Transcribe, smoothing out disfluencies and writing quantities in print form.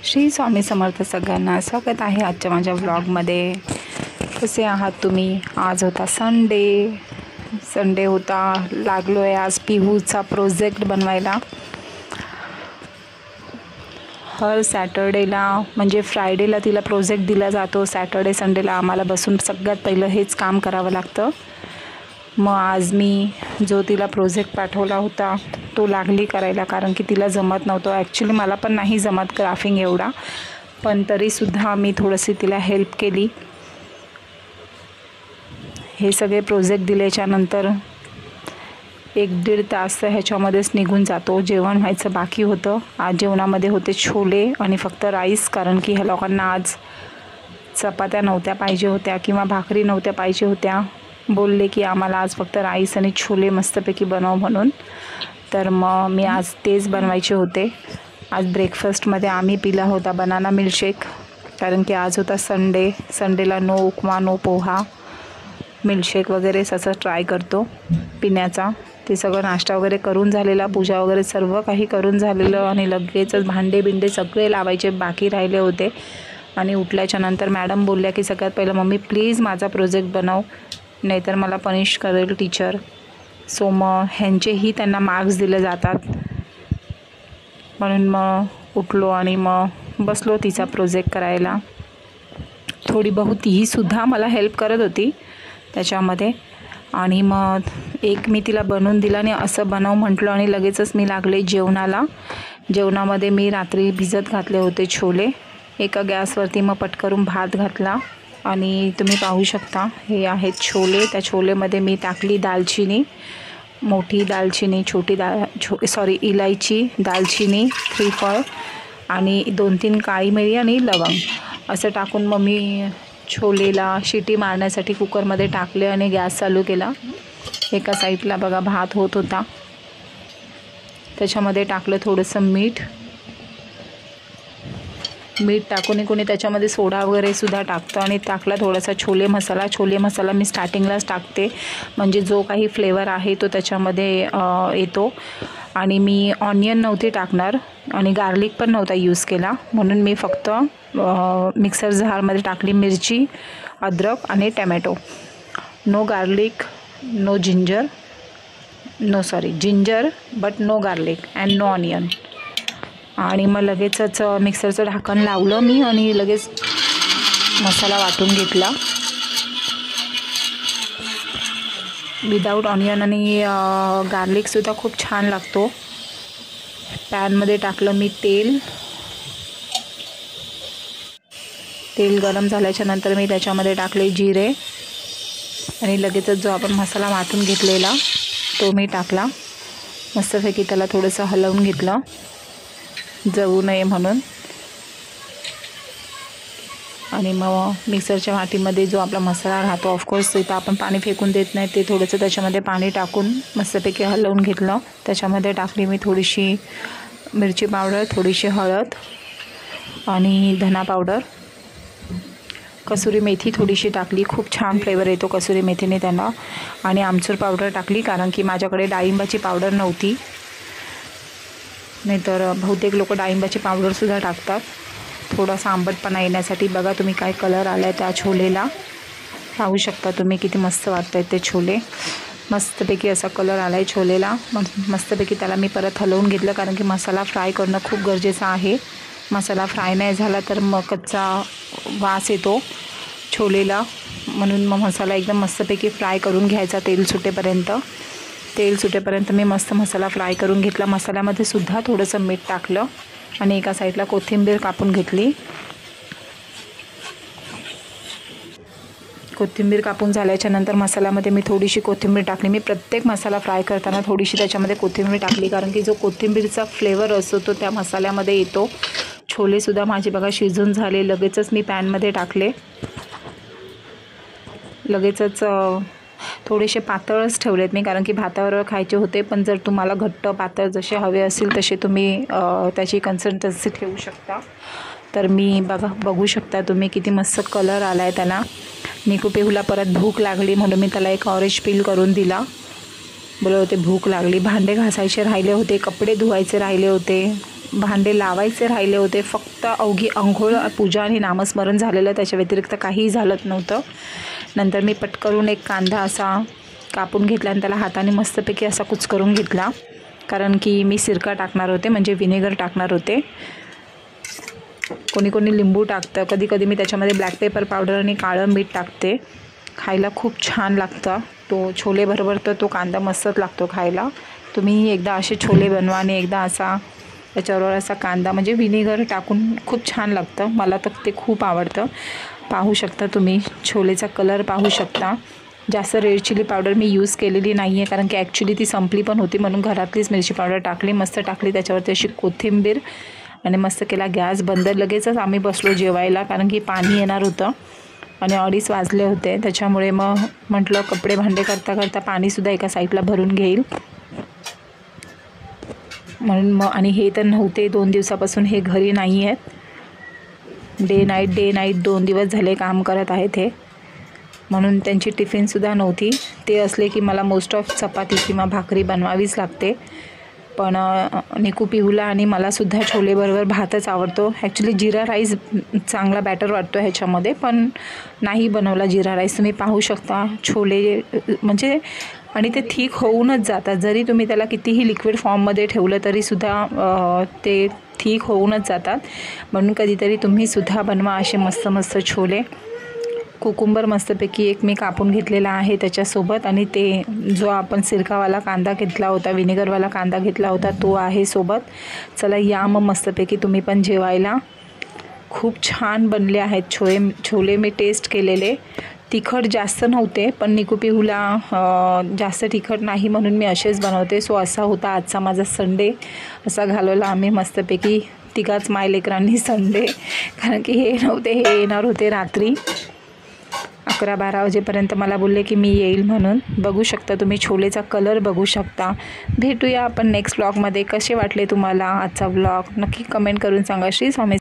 श्री स्वामी समर्थ सगळ्यांना स्वागत आहे आजच्या माझ्या व्लॉगमध्ये। कसे आहात तुम्ही? आज होता संडे होता, लागलो आहे आज पिहूचा प्रोजेक्ट बनवायला। हर सॅटर्डेला म्हणजे फ्रायडेला तिला प्रोजेक्ट दिला जातो, सॅटर्डे संडेला आम्हाला बसून सगळ्यात पहिलं हेच काम करावं लागतं। मग आज मी जो तिला प्रोजेक्ट पाठवला होता तो लागली करायला, कारण की तिला जमत नव्हतं। ॲक्च्युली मला पण नाही जमत ग्राफिंग एवढा, पण तरीसुद्धा मी थोडीशी तिला हेल्प केली। हे सगळे प्रोजेक्ट दिल्याच्यानंतर 1-1.5 तास ह्याच्यामध्येच निघून जातो। जेवण व्हायचं बाकी होतं। आज जेवणामध्ये होते छोले आणि फक्त राईस, कारण की ह्या लोकांना आज चपात्या नव्हत्या पाहिजे होत्या किंवा भाकरी नव्हत्या पाहिजे होत्या। बोलले की आम्हाला आज फक्त राईस आणि छोले मस्तपैकी बनव म्हणून। तर मग मी आज तेच बनवायचे होते। आज ब्रेकफास्टमध्ये आम्ही पिला होता बनाना मिल्कशेक, कारण की आज होता संडेला नो उपमा नो पोहा, मिल्कशेक वगैरे असं ट्राय करतो पिण्याचा। ते सगळं नाश्ता वगैरे करून झालेला, पूजा वगैरे सर्व काही करून झालेलं आणि लगेचच भांडे बिंडे सगळे लावायचे बाकी राहिले होते। आणि उठल्याच्या नंतर मॅडम बोलल्या की सगळ्यात पहिलं मम्मी प्लीज माझा प्रोजेक्ट बनव, नाहीतर मला पनिश करेल टीचर। सो मग ह्यांचेही त्यांना मार्क्स दिले जातात, म्हणून मग उठलो आणि मग बसलो तिचा प्रोजेक्ट करायला। थोडी बहुत तीसुद्धा मला हेल्प करत होती त्याच्यामध्ये। आणि मग एक मी तिला बनवून दिला आणि असं बनव म्हटलं आणि लगेचच मी लागले जेवणाला। जेवणामध्ये मी रात्री भिजत घातले होते छोले, एका गॅसवरती मग पटकरून भात घातला आणि तुम्ही पाहू शकता हे आहेत छोले। त्या छोलेमध्ये मी टाकली दालचिनी, मोठी दालचिनी, इलायची, दालचिनी, श्रीफळ आणि 2-3 काळी मिरी आणि लवंग असं टाकून मग मी छोलेला शिटी मारण्यासाठी कुकरमध्ये टाकले आणि गॅस चालू केला। एका साईडला बघा भात होत होता, त्याच्यामध्ये टाकलं थोडंसं मीठ टाकून कोणी त्याच्यामध्ये सोडा वगैरे सुद्धा टाकतं आणि टाकला थोडासा छोले मसाला मी स्टार्टिंगलाच टाकते, म्हणजे जो काही फ्लेवर आहे तो त्याच्यामध्ये येतो। आणि मी ऑनियन नव्हती टाकणार आणि गार्लिक पण नव्हता यूज केला, म्हणून मी फक्त मिक्सर जारमध्ये टाकली मिरची, अद्रक आणि tomato. No garlic no ginger, ginger but no garlic and no onion. आणि मग लगेचच मिक्सरचं ढाकण लावलं मी आणि लगेच मसाला वाटून घेतला। विदाऊट ऑनियन आणि गार्लिकसुद्धा खूप छान लागतो। पॅनमध्ये टाकलं मी तेल गरम झाल्याच्या नंतर मी त्याच्यामध्ये टाकले जिरे आणि लगेचच जो आपण मसाला वाटून घेतलेला तो मी टाकला। मस्तपैकी त्याला थोडंसं हलवून घेतलं जळू नये म्हणून। आणि मग मिक्सरच्या वाटीमध्ये जो आपला मसाला राहतो, ऑफकोर्स इथं आपण पाणी फेकून देत नाही, ते थोडंसं त्याच्यामध्ये पाणी टाकून मस्तपैकी हलवून घेतलं। त्याच्यामध्ये टाकली मी थोडीशी मिरची पावडर, थोडीशी हळद आणि धना पावडर, कसुरी मेथी थोडीशी टाकली, खूप छान फ्लेवर येतो कसुरी मेथीने त्यांना। आणि आमचूर पावडर टाकली, कारण की माझ्याकडे डाळिंबाची पावडर नव्हती, नाहीतर बहुतेक लोक डाळिंबाची पावडरसुद्धा टाकतात थोडासा आंबटपणा येण्यासाठी। बघा तुम्ही काय कलर आला आहे त्या छोलेला, पाहू शकता तुम्ही किती मस्त वाटत आहेत ते छोले। मस्तपैकी असा कलर आला आहे छोलेला। मस्तपैकी त्याला मी परत हलवून घेतलं, कारण की मसाला फ्राय करणं खूप गरजेचं आहे। मसाला फ्राय नाही झाला तर मग कच्चा वास येतो छोलेला, म्हणून मग मसाला एकदम मस्तपैकी फ्राय करून घ्यायचा तेल सुटेपर्यंत मी मस्त मसाला फ्राय करून घेतला। मसाल्यामध्ये सुद्धा थोडंसं मीठ टाकलं आणि एका साईडला कोथिंबीर कापून घेतली। कोथिंबीर कापून झाल्याच्या नंतर मसाल्यामध्ये मी थोडीशी कोथिंबीर टाकली। मी प्रत्येक मसाला फ्राय करताना थोडीशी त्याच्यामध्ये कोथिंबीर टाकली, कारण की जो कोथिंबीरचा फ्लेवर असतो तो त्या मसाल्यामध्ये येतो। छोलेसुद्धा माझे बघा शिजून झाले, लगेचच मी पॅनमध्ये टाकले। लगेचच थोडेसे पातळच ठेवलेत मी, कारण की भातावर खायचे होते, पण जर तुम्हाला घट्ट पातळ जसे हवे असतील तसे तुम्ही त्याची कन्सिस्टन्सी ठेवू शकता। तर मी बघू शकता तुम्ही किती मस्त कलर आला आहे त्याला। निकू पेहूला परत भूक लागली म्हणून मी त्याला एक ऑरेंज पील करून दिला। बोलत होते भूक लागली, भांडे घासायचे राहिले होते, कपडे धुवायचे राहिले होते, भांडे लावायचे राहिले होते. फक्त अवघी अंघोळ, पूजा आणि नामस्मरण झालेलं, त्याच्या व्यतिरिक्त काहीही झालं नव्हतं. नंतर मी पटकरून एक कांदा असा कापून घेतला आणि त्याला हाताने मस्तपैकी असा कुचकरून घेतला, कारण की मी सिरका टाकणार होते, म्हणजे व्हिनेगर टाकणार होते. कोणी कोणी लिंबू टाकतं, कधी कधी मी त्याच्यामध्ये ब्लॅक पेपर पावडर आणि काळं मीठ टाकते. खायला खूप छान लागतं. तो छोले बरोबर तर तो कांदा मस्तच लागतो खायला. तुम्ही एकदा असे छोले बनवा आणि एकदा असा त्याच्याबरोबर असा कांदा, म्हणजे व्हिनेगर टाकून खूप छान लागतं. मला तर ते खूप आवडतं. पाहू शकता तुम्ही, छोलेचा कलर पाहू शकता. जास्त रेड चिली पावडर मी यूज केलेली नाही आहे, कारण की ॲक्च्युली ती संपली पण होती, म्हणून घरातलीच मिरची पावडर टाकली. मस्त टाकली त्याच्यावरती अशी कोथिंबीर आणि मस्त केला गॅस बंद. लगेचच आम्ही बसलो जेवायला, कारण की पाणी येणार होतं आणि 2:30 वाजले होते. त्याच्यामुळे मग म्हटलं कपडे भांडे करता करता पाणीसुद्धा एका साईडला भरून घेईल म्हणून. मग आणि हे तर नव्हते, 2 दिवसापासून हे घरी नाही आहेत. डे नाईट 2 दिवस झाले काम करत आहेत हे, म्हणून त्यांची टिफिनसुद्धा नव्हती. ते असले की मला मोस्ट ऑफ चपाती किंवा भाकरी बनवावीच लागते. पण निकू, पिहूला आणि मलासुद्धा छोलेबरोबर भातच आवडतो. ॲक्च्युली जिरा राईस चांगला बॅटर वाटतो ह्याच्यामध्ये, पण नाही बनवला जिरा राईस. तुम्ही पाहू शकता छोले म्हणजे, आणि ते थिक होऊनच जातात. जरी तुम्ही त्याला कितीही लिक्विड फॉर्ममध्ये ठेवलं तरीसुद्धा ते थिक होऊनच जातात. म्हणून कधीतरी तुम्हीसुद्धा बनवा असे मस्त मस्त छोले. कुकुंबर मस्तपैकी एक मी कापून घेतलेला आहे त्याच्यासोबत, आणि ते जो आपण सिरकावाला कांदा घेतला होता, व्हिनेगरवाला कांदा घेतला होता, तो आहे सोबत. चला या मग मस्तपैकी तुम्ही पण जेवायला. खूप छान बनले आहेत छोले मी टेस्ट केलेले. तिखट जास्त नव्हते, पण निकू पिहूला जास्त तिखट नाही म्हणून मी असेच बनवते. सो असा होता आजचा माझा संडे. असा घालवला आम्ही मस्तपैकी तिघाच मायलेकरांनी संडे, कारण की हे येणार होते रात्री 11-12 वाजेपर्यंत. मला बोलले की मी येईल म्हणून. बघू शकता तुम्ही, छोलेचा कलर बघू शकता. भेटूया आपण नेक्स्ट व्लॉगमध्ये. कसे वाटले तुम्हाला आजचा व्लॉग नक्की कमेंट करून सांगा. श्री स्वामी